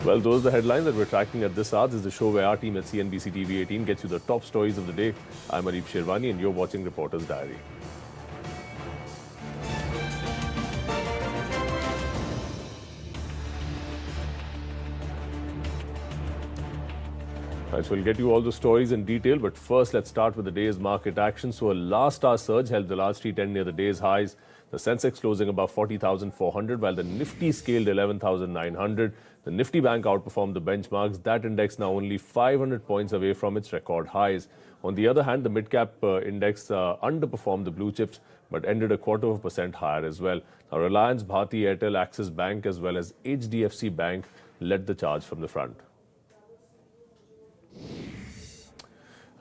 Well, those are the headlines that we're tracking at this hour. This is the show where our team at CNBC TV18 gets you the top stories of the day. I'm Arif Sherwani and you're watching Reporter's Diary. Right, so we'll get you all the stories in detail, but first let's start with the day's market action. So a last hour surge held the Dalal Street 10 near the day's highs. The Sensex closing above 40,400 while the Nifty scaled 11,900. The Nifty Bank outperformed the benchmarks. That index now only 500 points away from its record highs. On the other hand, the mid-cap index underperformed the blue chips but ended 0.25% higher as well. Now, Reliance, Bharti Airtel, Axis Bank as well as HDFC Bank led the charge from the front.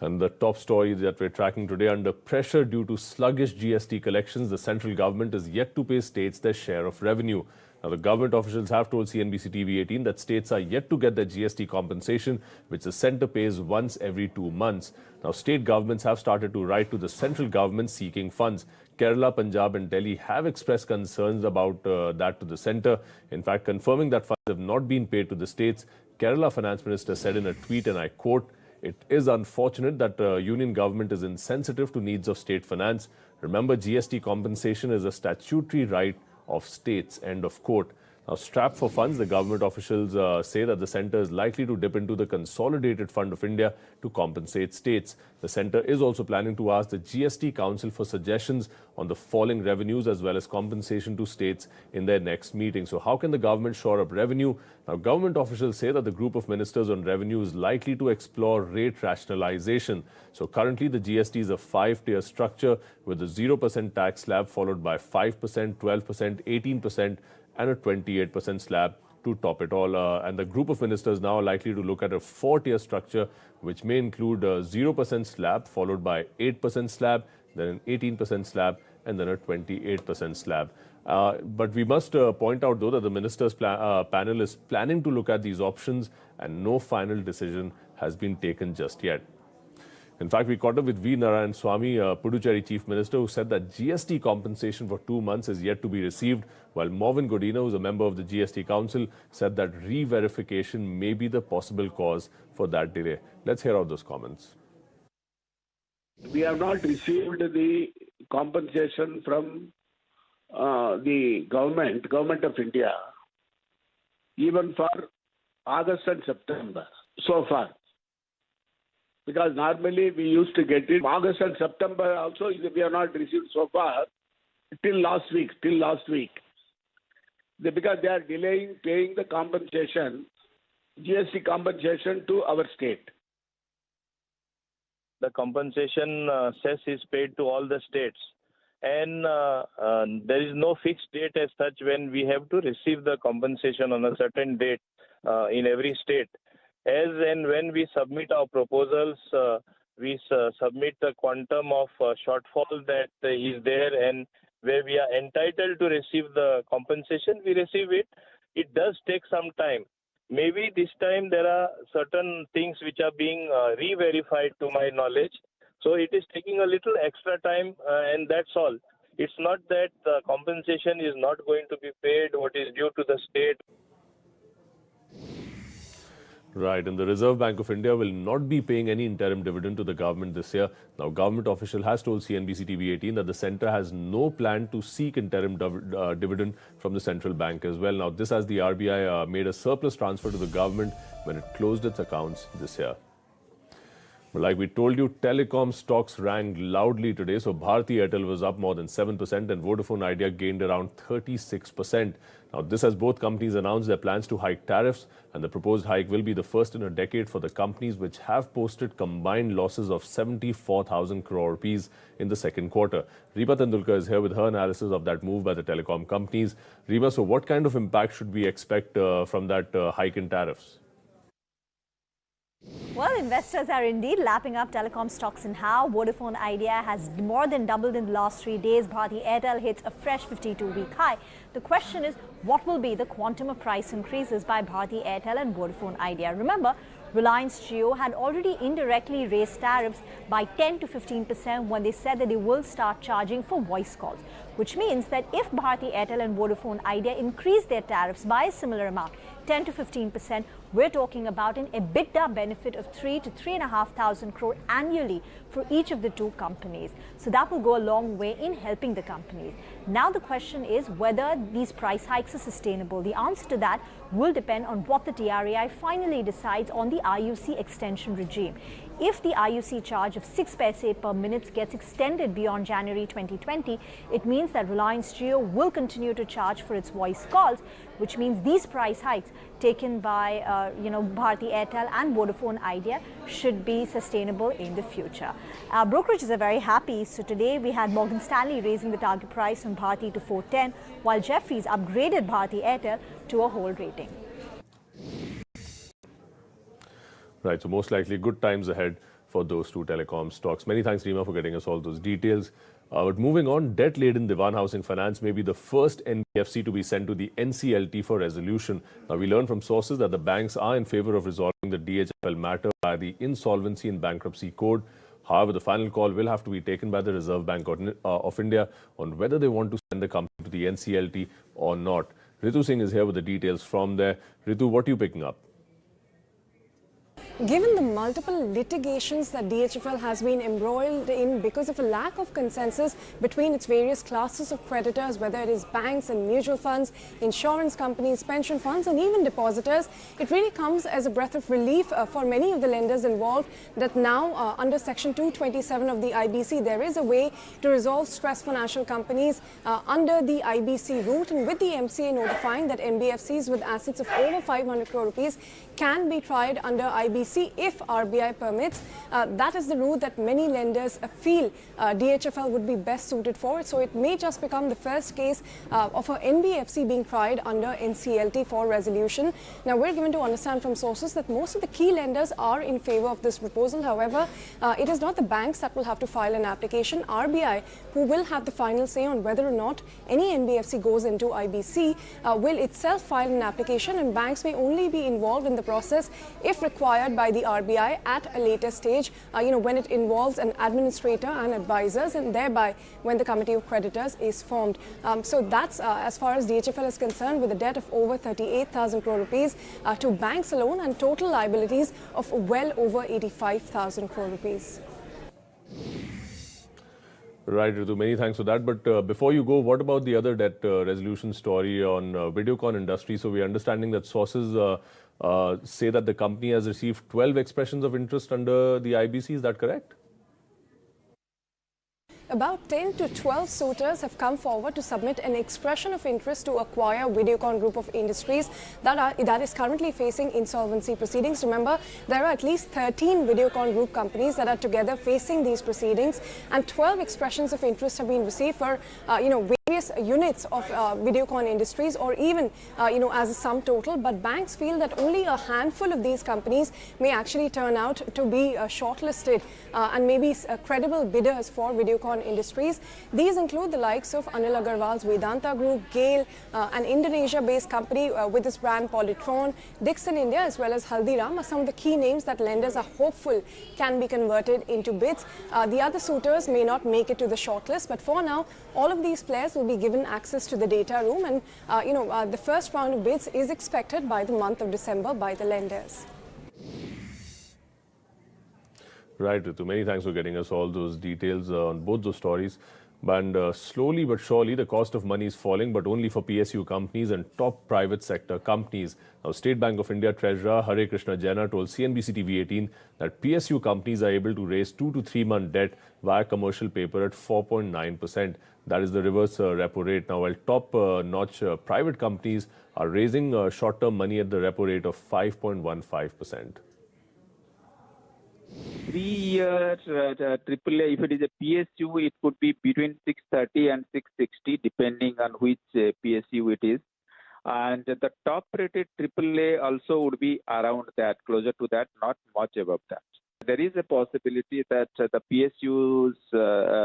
And the top story that we're tracking today: under pressure due to sluggish GST collections, the central government is yet to pay states their share of revenue. Now, the government officials have told CNBC TV18 that states are yet to get their GST compensation, which the centre pays once every 2 months. Now, state governments have started to write to the central government seeking funds. Kerala, Punjab and Delhi have expressed concerns about that to the centre. In fact, confirming that funds have not been paid to the states, Kerala Finance Minister said in a tweet, and I quote, "It is unfortunate that the union government is insensitive to needs of state finance. Remember, GST compensation is a statutory right of states," end of quote. Now, strapped for funds, the government officials say that the centre is likely to dip into the Consolidated Fund of India to compensate states. The centre is also planning to ask the GST Council for suggestions on the falling revenues as well as compensation to states in their next meeting. So how can the government shore up revenue? Now, government officials say that the group of ministers on revenue is likely to explore rate rationalization. So currently, the GST is a 5-tier structure with a 0% tax slab followed by 5%, 12%, 18%, and a 28% slab to top it all. And the group of ministers now are likely to look at a 4-tier structure, which may include a 0% slab, followed by 8% slab, then an 18% slab, and then a 28% slab. But we must point out, though, that the ministers' panel is planning to look at these options, and no final decision has been taken just yet. In fact, we caught up with V. Narayan Swamy, Puducherry Chief Minister, who said that GST compensation for 2 months is yet to be received, while Morvin Godina, who is a member of the GST Council, said that re-verification may be the possible cause for that delay. Let's hear out those comments. We have not received the compensation from the government of India, even for August and September so far. Because normally we used to get it August and September also, we have not received so far till last week. Because they are delaying paying the compensation, GST compensation to our state. The compensation cess is paid to all the states, and there is no fixed date as such when we have to receive the compensation on a certain date in every state. As and when we submit our proposals, we submit the quantum of shortfall that is there, and where we are entitled to receive the compensation, we receive it. It does take some time. Maybe this time there are certain things which are being re-verified to my knowledge. So it is taking a little extra time, and that's all. It's not that the compensation is not going to be paid, what is due to the state. Right, and the Reserve Bank of India will not be paying any interim dividend to the government this year. Now, government official has told CNBC TV18 that the centre has no plan to seek interim dividend from the central bank as well. Now, this as the RBI made a surplus transfer to the government when it closed its accounts this year. But like we told you, Telecom stocks rang loudly today. So Bharti Airtel was up more than 7% and Vodafone Idea gained around 36%. Now, this as both companies announced their plans to hike tariffs, and the proposed hike will be the first in a decade for the companies, which have posted combined losses of 74,000 crore rupees in the second quarter. Reema Tendulkar is here with her analysis of that move by the telecom companies. Reema, so what kind of impact should we expect from that hike in tariffs? Well, investors are indeed lapping up telecom stocks in how Vodafone Idea has more than doubled in the last 3 days. Bharti Airtel hits a fresh 52-week high. The question is, what will be the quantum of price increases by Bharti Airtel and Vodafone Idea? Remember, Reliance Jio had already indirectly raised tariffs by 10 to 15% when they said that they will start charging for voice calls, which means that if Bharti Airtel and Vodafone Idea increase their tariffs by a similar amount, 10 to 15%, we're talking about an EBITDA benefit of 3 to 3,500 crore annually for each of the two companies. So that will go a long way in helping the companies. Now the question is whether these price hikes are sustainable. The answer to that will depend on what the TRAI finally decides on the IUC extension regime. If the IUC charge of 6 paise per minute gets extended beyond January 2020, it means that Reliance Jio will continue to charge for its voice calls, which means these price hikes taken by Bharti Airtel and Vodafone Idea should be sustainable in the future. Brokerages are very happy. So today we had Morgan Stanley raising the target price on Bharti to 410, while Jefferies upgraded Bharti Airtel to a hold rating. Right, so most likely good times ahead for those two telecom stocks. Many thanks, Reema, for getting us all those details. But moving on, debt-laden Divan Housing Finance may be the first NBFC to be sent to the NCLT for resolution. Now, we learned from sources that the banks are in favor of resolving the DHFL matter by the Insolvency and Bankruptcy Code. However, the final call will have to be taken by the Reserve Bank of India on whether they want to send the company to the NCLT or not. Ritu Singh is here with the details from there. Ritu, what are you picking up? Given the multiple litigations that DHFL has been embroiled in because of a lack of consensus between its various classes of creditors, whether it is banks and mutual funds, insurance companies, pension funds, and even depositors, it really comes as a breath of relief for many of the lenders involved that now under Section 227 of the IBC, there is a way to resolve stressed financial companies under the IBC route, and with the MCA notifying that NBFCs with assets of over 500 crore rupees can be tried under IBC if RBI permits. That is the route that many lenders feel DHFL would be best suited for. So it may just become the first case of an NBFC being tried under NCLT for resolution. Now, we're given to understand from sources that most of the key lenders are in favor of this proposal. However, it is not the banks that will have to file an application. RBI, who will have the final say on whether or not any NBFC goes into IBC, will itself file an application, and banks may only be involved in the process if required by the RBI at a later stage, when it involves an administrator and advisors, and thereby when the committee of creditors is formed. So that's as far as DHFL is concerned, with a debt of over 38,000 crore rupees to banks alone and total liabilities of well over 85,000 crore rupees. Right, Ritu, many thanks for that. But before you go, what about the other debt resolution story on Videocon Industry? So we're understanding that sources say that the company has received 12 expressions of interest under the IBC. Is that correct? About 10 to 12 suitors have come forward to submit an expression of interest to acquire Videocon Group of Industries that is currently facing insolvency proceedings. Remember, there are at least 13 Videocon Group companies that are together facing these proceedings, and 12 expressions of interest have been received for, various units of Videocon Industries, or even, as a sum total. But banks feel that only a handful of these companies may actually turn out to be shortlisted and maybe credible bidders for Videocon Industries. These include the likes of Anil Agarwal's Vedanta Group, GAIL, an Indonesia-based company with its brand Polytron, Dixon India, as well as Haldiram are some of the key names that lenders are hopeful can be converted into bids. The other suitors may not make it to the shortlist, but for now, all of these players will be given access to the data room, and the first round of bids is expected by the month of December by the lenders. Right, Ritu. Many thanks for getting us all those details on both those stories. And slowly but surely, the cost of money is falling, but only for PSU companies and top private sector companies. Now, State Bank of India Treasurer Hare Krishna Jaina told CNBC-TV18 that PSU companies are able to raise 2 to 3 month debt via commercial paper at 4.9%. That is the reverse repo rate. Now, while top-notch private companies are raising short-term money at the repo rate of 5.15%. 3-year AAA, if it is a PSU, it could be between 630 and 660, depending on which PSU it is. And the top-rated AAA also would be around that, closer to that, not much above that. There is a possibility that the PSUs,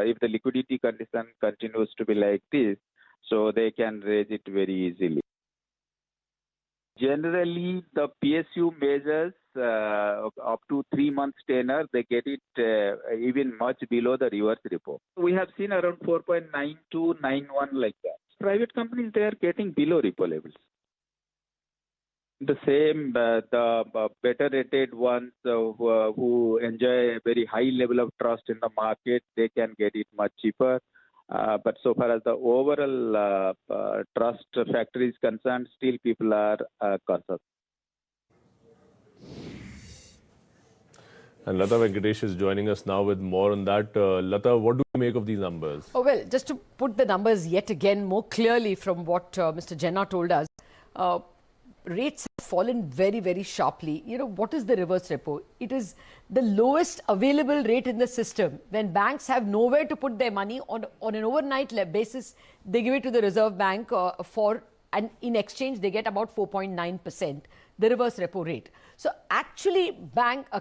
if the liquidity condition continues to be like this, so they can raise it very easily. Generally, the PSU measures up to 3 months tenor, they get it even much below the reverse repo. We have seen around 4.9291 like that. Private companies, they are getting below repo levels. The same, the better rated ones who enjoy a very high level of trust in the market, they can get it much cheaper. But so far as the overall trust factor is concerned, still people are cautious. And Lata Venkatesh is joining us now with more on that. Lata, what do you make of these numbers? Oh, well, just to put the numbers yet again more clearly from what Mr. Jena told us, rates have fallen very, very sharply. You know, what is the reverse repo? It is the lowest available rate in the system. When banks have nowhere to put their money on an overnight basis, they give it to the Reserve Bank and in exchange, they get about 4.9%, the reverse repo rate. So actually,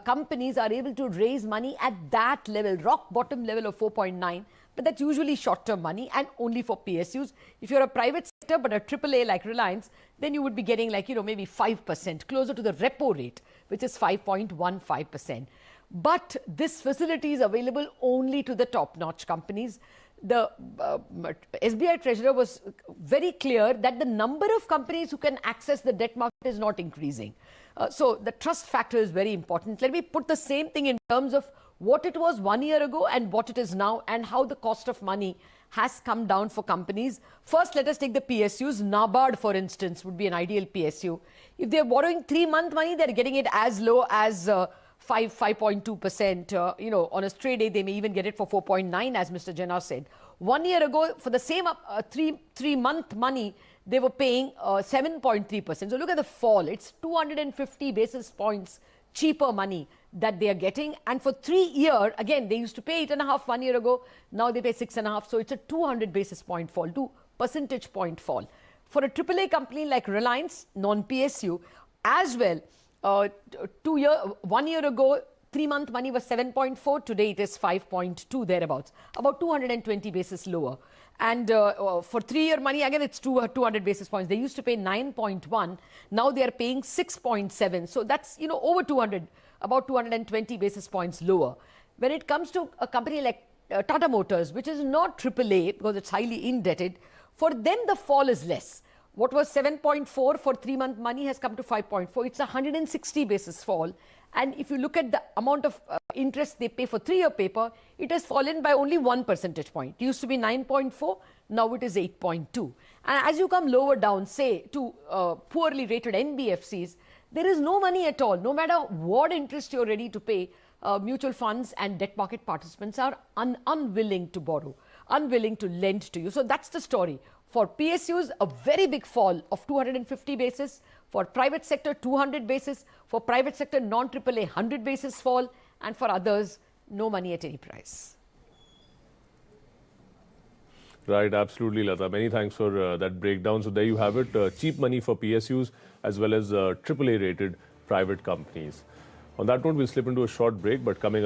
companies are able to raise money at that level, rock bottom level of 4.9, but that's usually short-term money and only for PSUs. If you're a private sector, but a AAA like Reliance, then you would be getting like, maybe 5%, closer to the repo rate, which is 5.15%. But this facility is available only to the top-notch companies. The SBI Treasurer was very clear that the number of companies who can access the debt market is not increasing. So the trust factor is very important. Let me put the same thing in terms of what it was 1 year ago and what it is now, and how the cost of money has come down for companies. First, let us take the PSUs. NABARD, for instance, would be an ideal PSU. If they're borrowing 3-month money, they're getting it as low as 5.2%. On a straight day, they may even get it for 4.9, as Mr. Jena said. 1 year ago, for the same 3-month money, they were paying 7.3%. So look at the fall. It's 250 basis points cheaper money that they are getting. And for 3 years, again, they used to pay 8.5 1 year ago. Now they pay 6.5. So it's a 200 basis point fall, 2 percentage point fall. For a AAA company like Reliance, non-PSU, as well, 1 year ago, 3-month money was 7.4. Today it is 5.2, thereabouts, about 220 basis lower. And for 3-year money, again, it's 200 basis points. They used to pay 9.1. Now they are paying 6.7. So that's, over 200, about 220 basis points lower. When it comes to a company like Tata Motors, which is not AAA because it's highly indebted, for them the fall is less. What was 7.4 for 3-month money has come to 5.4. It's a 160 basis fall. And if you look at the amount of interest they pay for 3-year paper, it has fallen by only 1 percentage point. It used to be 9.4, now it is 8.2. And as you come lower down, say, to poorly rated NBFCs, there is no money at all. No matter what interest you're ready to pay, mutual funds and debt market participants are unwilling to borrow, unwilling to lend to you. So that's the story. For PSUs, a very big fall of 250 basis. For private sector, 200 basis. For private sector, non-AAA, 100 basis fall. And for others, no money at any price. Right, absolutely, Lata. Many thanks for that breakdown. So there you have it, cheap money for PSUs as well as AAA rated private companies. On that note, we'll slip into a short break, but coming up,